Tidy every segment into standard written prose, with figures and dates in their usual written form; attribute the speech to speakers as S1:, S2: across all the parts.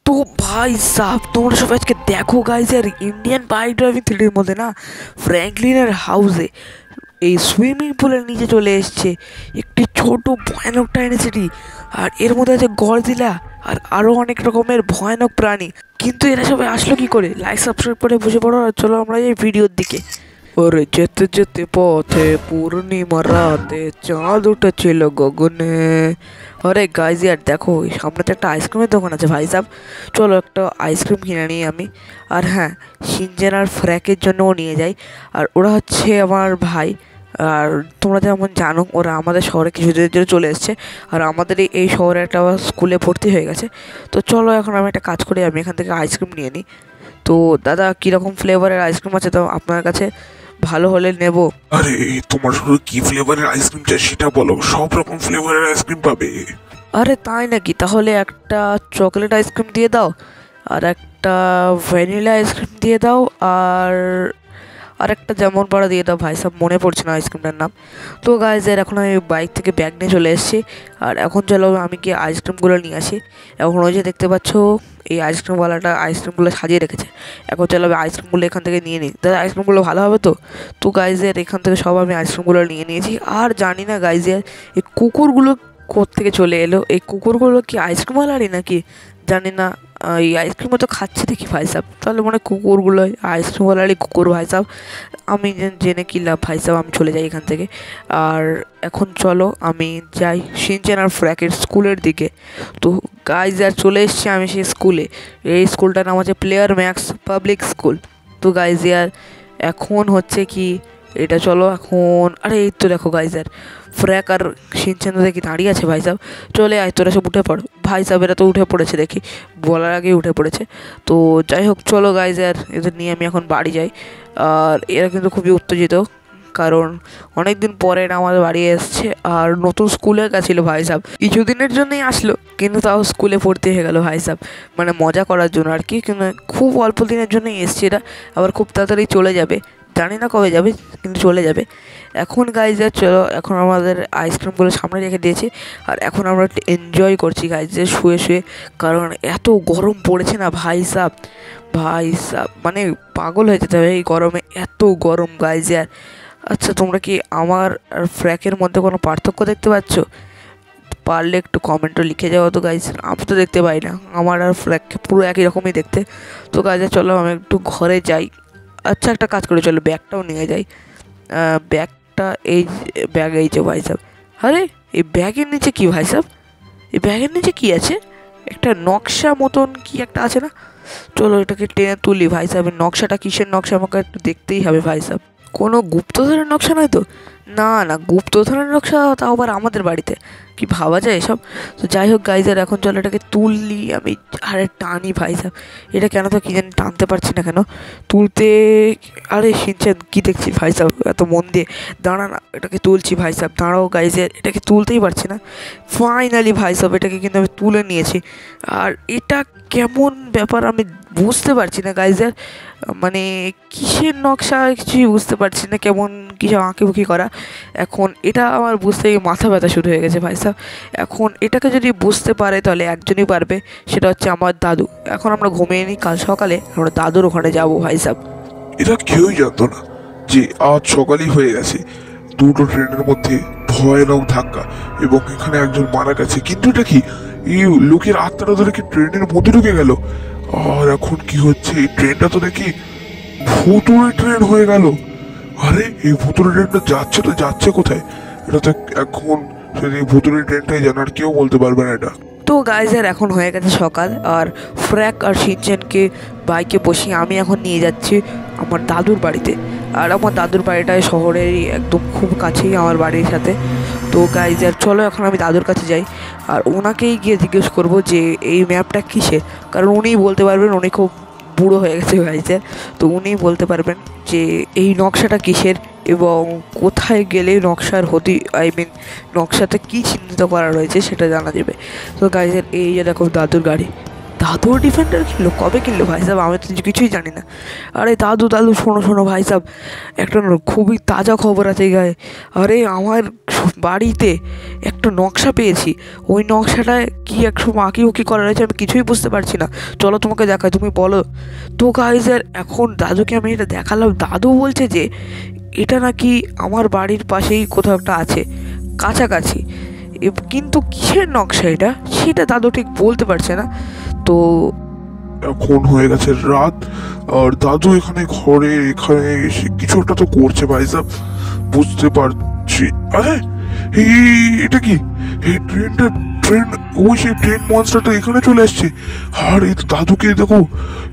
S1: তো ভাই সাব তোমরা সবাই আজকে দেখো গাইজ, আর ইন্ডিয়ান বাইক ড্রাইভিং থ্রিডির মধ্যে না ফ্র্যাঙ্কলিনের হাউসে এই সুইমিং পুলের নিচে চলে এসছে একটি ছোট ভয়ানক টাইনি সিটি। আর এর মধ্যে আছে গডজিলা আর আরও অনেক রকমের ভয়ানক প্রাণী। কিন্তু এরা সবাই আসলো কি করে? লাইক সাবস্ক্রাইব করে বুঝে পড়ো। আর চলো আমরা এই ভিডিওর দিকে। ওরে যেতে যেতে পথে পূর্ণিমা রাতে চাঁদ উঠেছিল গগনে। আরে গাইজ আর দেখো, এই সামনে তো একটা আইসক্রিমের দোকান আছে ভাই সাহেব, চলো একটা আইসক্রিম কিনে নিই আমি। আর হ্যাঁ, সিনজেন আর ফ্র্যাকের জন্যও নিয়ে যাই। আর ওরা হচ্ছে আমার ভাই। আর তোমরা যেমন জানো ওরা আমাদের শহরে কিছুদিনের জন্য চলে এসছে। আর আমাদের এই শহরে একটা স্কুলে ভর্তি হয়ে গেছে। তো চলো এখন আমি একটা কাজ করি, আমি এখান থেকে আইসক্রিম নিয়ে নিই। তো দাদা, কীরকম ফ্লেভারের আইসক্রিম আছে তো আপনার কাছে? ভালো হলে নেব।
S2: আরে তোমার শুধু কি ফ্লেভারের আইসক্রিম চাই সেটা বলো, সব রকম ফ্লেভারের আইসক্রিম পাবে।
S1: আরে তাই নাকি? তাহলে একটা চকলেট আইসক্রিম দিয়ে দাও, আর একটা ভ্যানিলা আইসক্রিম দিয়ে দাও, আর একটা যেমন পাড়া দিয়ে দাও ভাই সব, মনে পড়ছে না আইসক্রিমটার নাম। তো গাইজের এখন আমি বাইক থেকে ব্যাগ নিয়ে চলে এসেছি। আর এখন চলো আমি কি আইসক্রিমগুলো নিয়ে আসি। এখন ওই যে দেখতে পাচ্ছ এই আইসক্রিমওয়ালাটা আইসক্রিমগুলো সাজিয়ে রেখেছে। এখন চলো আমি আইসক্রিমগুলো এখান থেকে নিয়ে নিই। দাদা আইসক্রিমগুলো ভালো হবে তো? তো গাইজের এখান থেকে সব আমি আইসক্রিমগুলো নিয়ে নিয়েছি। আর জানি না গাইজের এই কুকুরগুলো কোত্থেকে চলে এলো। এই কুকুরগুলো কি আইসক্রিমওয়ালারই নাকি জানি না। এই আইসক্রিমও তো খাচ্ছে দেখি ভাই সাহেব, তাহলে মনে হয় কুকুরগুলো আইসক্রিমওয়ালারই কুকুর ভাই সাহেব। আমি জেনে কি লাভ ভাই সাহেব, আমি চলে যাই এখান থেকে। আর এখন চলো আমি যাই শিনচেন আর ফ্র্যাকের স্কুলের দিকে। তো গাইজ আর চলে এসছি আমি সেই স্কুলে। এই স্কুলটার নাম হচ্ছে প্লেয়ার ম্যাক্স পাবলিক স্কুল। তো গাইজ আর এখন হচ্ছে কি এটা, চলো এখন। আরে এই তো দেখো গাইজ আর ফ্র্যাক আর শিনচেন দেখি দাঁড়িয়ে আছে ভাই সাহেব। চলে আয় তোরা সব উঠে পড়ো। ভাই সাহেব এরা তো উঠে পড়েছে দেখি, বলার আগেই উঠে পড়েছে। তো যাই হোক চলো গাইজ আর এদের নিয়ে আমি এখন বাড়ি যাই। আর এরা কিন্তু খুবই উত্তেজিত, কারণ অনেক দিন পরে এরা আমাদের বাড়ি এসছে। আর নতুন স্কুলে গেছিলো ভাই সাহেব, কিছুদিনের জন্যই আসলো, কিন্তু তাও স্কুলে ভর্তি হয়ে গেল ভাই সাহেব, মানে মজা করার জন্য আর কি। কিন্তু খুব অল্প দিনের জন্যই এসছে এরা, আবার খুব তাড়াতাড়ি চলে যাবে, জানি না কবে যাবে কিন্তু চলে যাবে। এখন গাইজের চলো, এখন আমাদের আইসক্রিমগুলো সামনে রেখে দিয়েছি। আর এখন আমরা একটু এনজয় করছি গাইজের শুয়ে শুয়ে, কারণ এত গরম পড়েছে না ভাই সাহেব। ভাই সাহেব মানে পাগল হয়ে যেতে হবে এই গরমে, এত গরম গাইজে। আর আচ্ছা, তোমরা কি আমার আর ফ্র্যাকের মধ্যে কোনো পার্থক্য দেখতে পাচ্ছ? পারলে একটু কমেন্টও লিখে যাও তো গাইজ, আমি তো দেখতে পাই না। আমার আর ফ্র্যাককে পুরো একই রকমই দেখতে। তো গাইজে চলো আমি একটু ঘরে যাই। আচ্ছা একটা কাজ করে চলো, ব্যাগটাও নিয়ে যাই। ব্যাগটা এই ব্যাগ, এই যে ভাই সাহেব। আরে এই ব্যাগের নিচে কি ভাই সাহেব? এই ব্যাগের নিচে কি আছে? একটা নকশা মতন কি একটা আছে না? চলো এটাকে টেনে তুলি ভাই সাহেব। নকশাটা কিসের নকশা আমাকে একটু দেখতেই হবে ভাই সাহেব। কোনো গুপ্তধনের নকশা নয় তো? না না, গুপ্তধনের নকশা তাও আবার আমাদের বাড়িতে, কি ভাবা যায় এসব? তো যাই হোক গাইজার এখন চলো এটাকে তুললি আমি। আরে টানি ভাই সাহেব, এটা কেন তো কি জানি টানতে পারছি না কেন তুলতে। আরে শিনচেন কি দেখছি ভাই সাহেব, এত মন দিয়ে দাঁড়া না, এটাকে তুলছি ভাই সাহেব, দাঁড়াও গাইজের, এটাকে তুলতেই পারছি না। ফাইনালি ভাই সাহেব এটাকে কিন্তু আমি তুলে নিয়েছি। আর এটা কেমন ব্যাপার আমি বুঝতে পারছি না গাইজার, মানে কিসের নকশা কিছুই বুঝতে পারছি না, কেমন কিছু আঁকিবুকি করা। এখন এটা আমার বুঝতে গিয়ে মাথা ব্যথা শুরু হয়ে গেছে ভাই সাহেব। এখন এটাকে যদি বুঝতে পারে তাহলে একজনই পারবে, সেটা হচ্ছে আমার দাদু। এখন আমরা ঘুমিয়ে নিই, কাল সকালে আমরা দাদুর ওখানে যাবো ভাই সাহেব।
S2: এটা কেউই জানতো না যে আজ সকালই হয়ে গেছে দুটো ট্রেনের মধ্যে ভয়ানক ধাক্কা এবং এখানে একজন মারা গেছে। কিন্তু এটা কি, এই লোকের আত্মাটা তো দেখি ট্রেনের মধ্যে ঢুকে গেল। আর এখন কি হচ্ছে, এই ট্রেনটা তো দেখি ভুতুড়ে ট্রেন হয়ে গেল। আরে এই ভুতুড়ে ট্রেনটা যাচ্ছে তো যাচ্ছে কোথায়? এটা তো এখন যদি ভুতুড়ে ট্রেনটাই জানার, আর কেউ বলতে পারবে না এটা।
S1: তো গাইজের এখন হয়ে গেছে সকাল। আর ফ্র্যাক আর শিনচেনকে বাইকে বসিয়ে আমি এখন নিয়ে যাচ্ছি আমার দাদুর বাড়িতে। আর আমার দাদুর বাড়িটায় শহরেরই একদম খুব কাছেই আমার বাড়ির সাথে। তো গাইজের চলো এখন আমি দাদুর কাছে যাই। আর ওনাকেই গিয়ে জিজ্ঞেস করব যে এই ম্যাপটা কিসের, কারণ উনিই বলতে পারবেন, উনি খুব বুড়ো হয়ে গেছে গাইজের। তো উনিই বলতে পারবেন যে এই নকশাটা কিসের এবং কোথায় গেলে নকশার নকশাতে কী চিহ্নিত করা রয়েছে সেটা জানা যাবে। তো গাইজের এই যে দেখো দাদুর গাড়ি, দাদু ডিফেন্ডার কিনলো? কবে কিনলো ভাই সাহেব? আমি তো কিছুই জানি না। আরে দাদু দাদু শোনো শোনো ভাই সাহেব, একটা খুবই তাজা খবর আছে গায়ে। আরে আমার বাড়িতে একটা নকশা পেয়েছি। ওই নকশাটায় কি একশো আঁকি উকি করা রয়েছে, আমি কিছুই বুঝতে পারছি না। চলো তোমাকে দেখাই, তুমি বলো। তো গাইজের এখন দাদুকে আমি এটা দেখালাম। দাদু বলছে যে এটা নাকি আমার বাড়ির পাশেই কোথাও একটা আছে, কাছাকাছি। কিন্তু কিসের নকশা এটা, সেটা দাদু ঠিক বলতে পারছে না। তো
S2: এখন হয়ে গেছে রাত, আর দাদু এখানে ঘরে এখানে এসে কিছু একটা তো করছে ভাই সাহেব, বুঝতে পারছি। আরে এটা কি? এই ট্রেন, ওই সেই ট্রেন মনস্টারটা এখানে চলে আসছে। আর এই তো দাদুকে দেখো,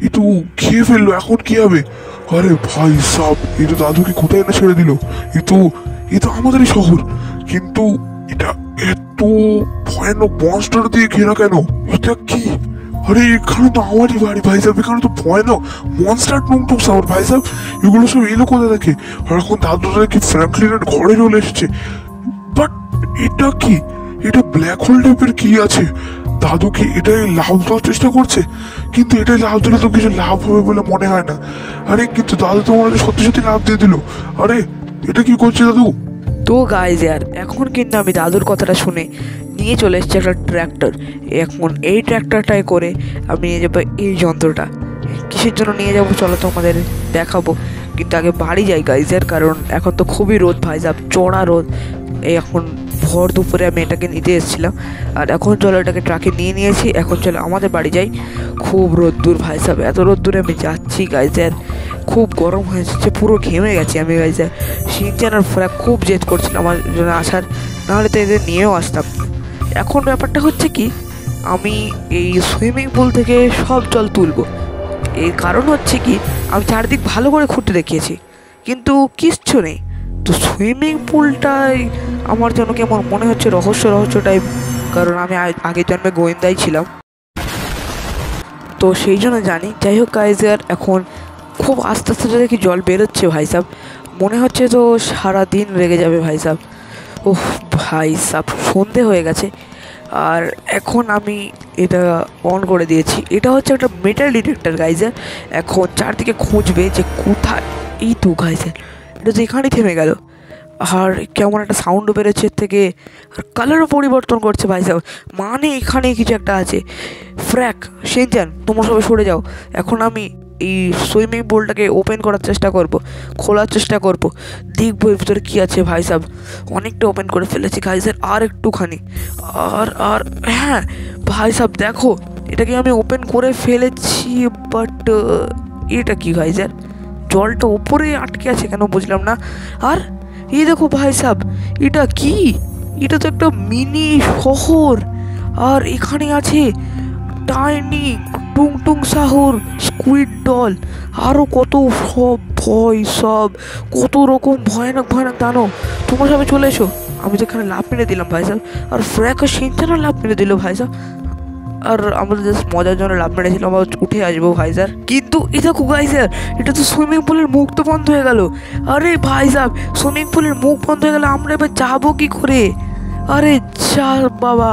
S2: এই তো খেয়ে ফেললো। এখন কি হবে? আরে ভাই সাহেব, এই তো দাদুকে কোথায় এনে ছেড়ে দিল। এ তো আমাদেরই শহর, কিন্তু এটা এত ভয়ানক মনস্টার দিয়ে ঘেরা কেন? এটা কি? আরে এখানে তো আমারই বাড়ি ভাই সাহেব, এখানে তো ভয়ানক মনস্টার টুংটুক সাউন্ড ভাই সাহেব। এগুলো সব এলো কোথা থেকে? আর এখন দাদুরা কি ফ্র্যাঙ্কলিনের ঘরে চলে এসেছে। বাট এটা কি? এটা ব্ল্যাক হোল টাইপের কি আছে? দাদু কি এটাই লাভ দেওয়ার চেষ্টা করছে? কিন্তু এটাই লাভ দিলে তো কিছু লাভ হবে বলে মনে হয় না। আরে কিন্তু দাদু তো মনে হচ্ছে সত্যি সত্যি লাভ দিয়ে দিল। আরে এটা কি করছে দাদু?
S1: তো গাইজ ইয়ার এখন কিন্তু আমি দাদুর কথাটা শুনে নিয়ে চলে এসেছি একটা ট্র্যাক্টর। এখন এই ট্র্যাক্টরটাই করে আমি নিয়ে যাবো এই যন্ত্রটা। কিসের জন্য নিয়ে যাবো চলো তোমাদের দেখাবো, কিন্তু আগে বাড়ি যাই গাইজের, কারণ এখন তো খুবই রোদ ভাই সাহেব, চড়া রোদ। এই এখন ভর দুপুরে আমি এটাকে নিতে এসেছিলাম, আর এখন চলো এটাকে ট্রাকে নিয়েছি। এখন চলো আমাদের বাড়ি যাই। খুব রোদ্দুর ভাই সাহেব, এত রোদ্দুরে আমি যাচ্ছি গাইজের, খুব গরম হয়ে যাচ্ছে, পুরো ঘেমে গেছি আমি গাইজের। শিনচানের ফ্র্যাক খুব জেদ করছিল আমার জন্য আসার, নাহলে তো এদের নিয়েও আসতাম। এখন ব্যাপারটা হচ্ছে কি, আমি এই সুইমিং পুল থেকে সব জল তুলবো। এর কারণ হচ্ছে কি, আমি চারদিক ভালো করে খুঁটে দেখিয়েছি, কিন্তু কিচ্ছু নেই। তো সুইমিং পুলটাই আমার যেন কেমন মনে হচ্ছে রহস্য রহস্য টাইপ, কারণ আমি আগের জন্মে গোয়েন্দাই ছিলাম, তো সেই জন্য জানি। যাই হোক গাইজার, এখন খুব আস্তে আস্তে দেখি জল বেরোচ্ছে ভাই সাহেব, মনে হচ্ছে তো সারা দিন লেগে যাবে ভাই সাহেব। ওহ ভাই সাহেব, সন্ধে হয়ে গেছে। আর এখন আমি এটা অন করে দিয়েছি। এটা হচ্ছে একটা মেটাল ডিটেক্টর গাইজার। এখন চারদিকে খুঁজবে যে কোথায়। এই তো গাইজার, এটা তো এখানেই থেমে গেল। আর কেমন একটা সাউন্ডও বেরোচ্ছে এর থেকে, আর কালারও পরিবর্তন করছে ভাই সাহেব, মানে এখানে কিছু একটা আছে। ফ্র্যাক শিনচান, তোমরা সবাই সরে যাও। এখন আমি এই সুইমিং পুলটাকে ওপেন করার চেষ্টা করব, খোলার চেষ্টা করব, দেখবো এর ভিতরে কী আছে ভাই সাহেব। অনেকটা ওপেন করে ফেলেছি গাইজের, আর একটুখানি। আর হ্যাঁ ভাই সাহেব দেখো, এটাকে আমি ওপেন করে ফেলেছি, বাট এটা কি গাইজের, জলটা ওপরে আটকে আছে কেন বুঝলাম না। আর এই দেখো ভাই সাহেব, এটা কি? এটা তো একটা মিনি শহর, আর এখানে আছে টাইনি টুংটুং শহর, স্কুইড ডল, আরও কত সব ভয়, সব কত রকম ভয়ানক ভয়ানক দানব। তোমরা সবাই চলে এসো। আমি তো এখানে লাভ মেরে দিলাম ভাই সাহেব, আর ফ্র্যাকও সিনচানও লাভ মেরে দিল ভাই সাহেব। আর আমরা জাস্ট মজার জন্য লাভ মেরেছিলাম, আবার উঠে আসবো ভাই স্যার। কিন্তু এটা গাইস স্যার, এটা তো সুইমিং পুলের মুখ তো বন্ধ হয়ে গেল। আরে ভাই সাহেব, সুইমিং পুলের মুখ বন্ধ হয়ে গেল, আমরা এবার যাবো কি করে? আরে যা বাবা,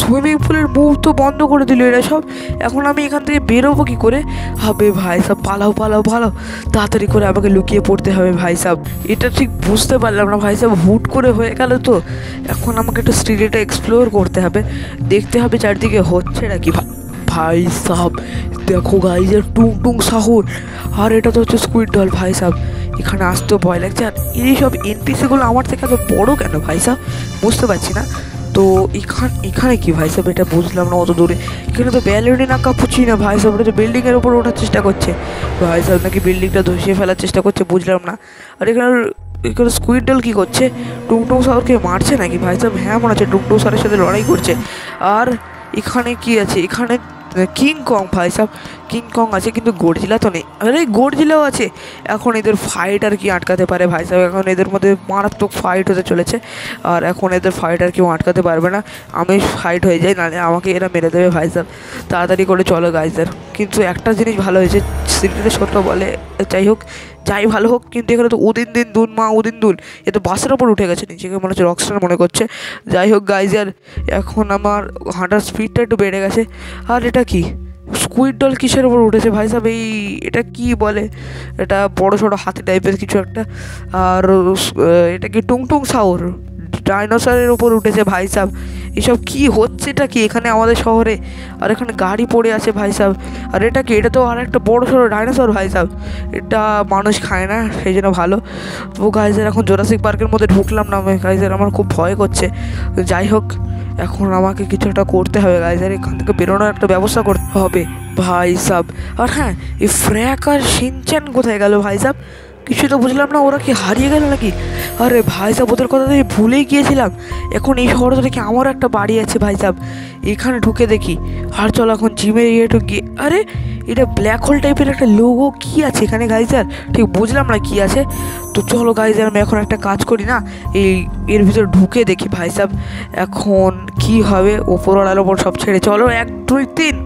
S1: সুইমিং পুলের মুখ তো বন্ধ করে দিল এরা সব। এখন আমি এখান থেকে বেরোবো কি করে? হবে ভাই সাহেব, পালাও পালাও পালাও, তাড়াতাড়ি করে আমাকে লুকিয়ে পড়তে হবে ভাই সাহেব। এটা ঠিক বুঝতে পারলাম না ভাই সাহেব, হুট করে হয়ে গেল তো। এখন আমাকে একটু স্ট্রিটটা এক্সপ্লোর করতে হবে, দেখতে হবে চারদিকে হচ্ছে নাকি। ভাই সাহেব দেখো গাইজের টুংটুং শহর, আর এটা তো হচ্ছে স্কুইড ডল ভাই সাহেব। এখানে আসতেও ভয় লাগছে, আর এই সব এনপিসিগুলো আমার থেকে এত বড় কেন ভাই সাহেব, বুঝতে পারছি না। তো এখানে কি ভাই সাহেব, এটা বুঝলাম না অত দূরে। এখানে তো ব্যালেরিনা কাপুচিনো ভাই সাহেব, এটা তো বিল্ডিংয়ের উপর ওঠার চেষ্টা করছে ভাই সাহেব, নাকি বিল্ডিংটা ধসিয়ে ফেলার চেষ্টা করছে বুঝলাম না। আর এখানে স্কুইড ডল কী করছে? টুংটুং সাহরকে মারছে নাকি ভাই সাহেব? হ্যাঁ মনে হচ্ছে টুংটুং সাহের সাথে লড়াই করছে। আর এখানে কি আছে? এখানে কিং কং ভাই সাহেব, কিং কং আছে, কিন্তু গডজিলা তো নেই। আরে গডজিলাও আছে। এখন এদের ফাইট আর কি আটকাতে পারে ভাই সাহেব? এখন এদের মধ্যে মারাত্মক ফাইট হতে চলেছে, আর এখন এদের ফাইট আর কেউ আটকাতে পারবে না। আমি ফাইট হয়ে যাই, নাহলে আমাকে এরা মেরে দেবে ভাই সাহেব। তাড়াতাড়ি করে চলো গাইজদের। কিন্তু একটা জিনিস ভালো হয়েছে, সিরিজে সত্য বলে, যাই হোক যাই ভালো হোক, কিন্তু এখানে তো উদিন দিন দুন মা উদিন দুন, এ তো বাসের ওপর উঠে গেছে, নিজেকে মনে হচ্ছে রকস্টার মনে করছে। যাই হোক গাইজার, এখন আমার হাঁটার স্পিডটা একটু বেড়ে গেছে। আর এটা কি স্কুইড ডল কিসের উপর উঠেছে ভাই সাহেব? এটা কি বলে? এটা বড় সড়ো হাতি টাইপের কিছু একটা। আর এটা কি টুংটুং সাউর ডাইনোসরের উপর উঠেছে ভাই সাহেব। এসব কি হচ্ছেটা কি এখানে আমাদের শহরে? আর এখানে গাড়ি পড়ে আছে ভাই সাহেব। আর এটা কি? এটা তো আর একটা বড় সড়ো ডাইনোসর ভাই সাহেব। এটা মানুষ খায় না, সেই জন্য ভালো। তো গাইজের এখন জোরাসিক পার্কের মধ্যে ঢুকলাম না গাইজের, আমার খুব ভয় করছে। যাই হোক, এখন আমাকে কিছু একটা করতে হবে গাইজের, এখান থেকে বেরোনোর একটা ব্যবস্থা করতে হবে ভাই সাহেব। আর হ্যাঁ, এই ফ্র্যাক আর শিনচ্যান কোথায় গেল ভাই সাহেব? কিছু তো বুঝলাম না, ওরা কি হারিয়ে গেল নাকি? আরে ভাই সাহেব, ওদের কথা তো আমি ভুলেই গিয়েছিলাম। এখন এই শহরে তো দেখি আমারও একটা বাড়ি আছে ভাই সাহেব, এখানে ঢুকে দেখি। আর চলো এখন জিমের ইয়েটু গিয়ে, আরে এটা ব্ল্যাক হোল টাইপের একটা লোগো কি আছে এখানে গাইজার? ঠিক বুঝলাম না কি আছে। তো চলো গাইজার, আমি এখন একটা কাজ করি না, এর ভিতরে ঢুকে দেখি ভাই সাহেব এখন কি হবে। ওপরওয়ালার ওপর সব ছেড়ে চলো, 1 2 3।